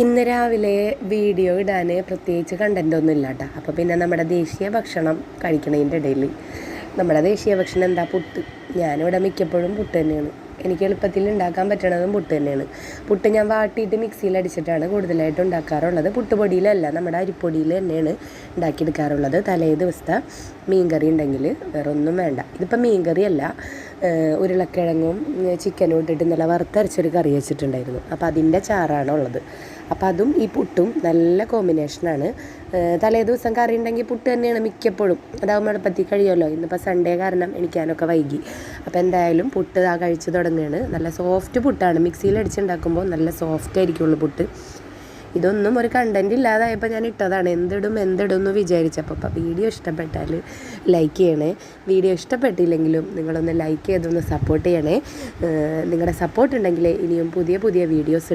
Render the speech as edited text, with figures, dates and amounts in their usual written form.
ഇന്ന് രാവിലെ വീഡിയോ ഇടാൻ പ്രത്യേകിച്ച് കണ്ടൻ്റൊന്നും ഇല്ല കേട്ടോ. അപ്പോൾ പിന്നെ നമ്മുടെ ദേശീയ ഭക്ഷണം കഴിക്കണതിൻ്റെ ഇടയിൽ നമ്മുടെ ദേശീയ ഭക്ഷണം എന്താ? പുട്ട്. ഞാനിവിടെ മിക്കപ്പോഴും പുട്ട് തന്നെയാണ്. എനിക്ക് എളുപ്പത്തിൽ ഉണ്ടാക്കാൻ പറ്റണതും പുട്ട് തന്നെയാണ്. പുട്ട് ഞാൻ വാട്ടിയിട്ട് മിക്സിയിൽ അടിച്ചിട്ടാണ് കൂടുതലായിട്ട് ഉണ്ടാക്കാറുള്ളത്. പുട്ടുപൊടിയിലല്ല, നമ്മുടെ അരിപ്പൊടിയിൽ തന്നെയാണ് ഉണ്ടാക്കിയെടുക്കാറുള്ളത്. തലേ ദിവസത്തെ മീൻകറി ഉണ്ടെങ്കിൽ വേറെ ഒന്നും വേണ്ട. ഇതിപ്പോൾ മീൻകറിയല്ല, ഉരുളക്കിഴങ്ങും ചിക്കനും ഇട്ടിട്ട് നല്ല വറുത്തരച്ചൊരു കറി വെച്ചിട്ടുണ്ടായിരുന്നു. അപ്പോൾ അതിൻ്റെ ചാറാണ് ഉള്ളത്. അപ്പോൾ അതും ഈ പുട്ടും നല്ല കോമ്പിനേഷനാണ്. തലേ ദിവസം കറി ഉണ്ടെങ്കിൽ പുട്ട് തന്നെയാണ് മിക്കപ്പോഴും. അതാകുമ്പോൾ എളുപ്പത്തിൽ കഴിയുമല്ലോ. ഇന്നിപ്പോൾ സൺഡേ കാരണം എണിക്കാനൊക്കെ വൈകി. അപ്പോൾ എന്തായാലും പുട്ട് കഴിച്ച് തുടങ്ങുകയാണ്. നല്ല സോഫ്റ്റ് പുട്ടാണ്. മിക്സിയിൽ അടിച്ചുണ്ടാക്കുമ്പോൾ നല്ല സോഫ്റ്റ് ആയിരിക്കുള്ളൂ പുട്ട്. ഇതൊന്നും ഒരു കണ്ടൻറ് ഇല്ലാതായപ്പോൾ ഞാൻ ഇട്ടതാണ്. എന്തിടും എന്ന് വിചാരിച്ചപ്പോൾ. അപ്പോൾ വീഡിയോ ഇഷ്ടപ്പെട്ടാൽ ലൈക്ക് ചെയ്യണേ. വീഡിയോ ഇഷ്ടപ്പെട്ടില്ലെങ്കിലും നിങ്ങളൊന്ന് ലൈക്ക് ചെയ്തൊന്ന് സപ്പോർട്ട് ചെയ്യണേ. നിങ്ങളുടെ സപ്പോർട്ട് ഉണ്ടെങ്കിൽ ഇനിയും പുതിയ വീഡിയോസ് ഇടാം.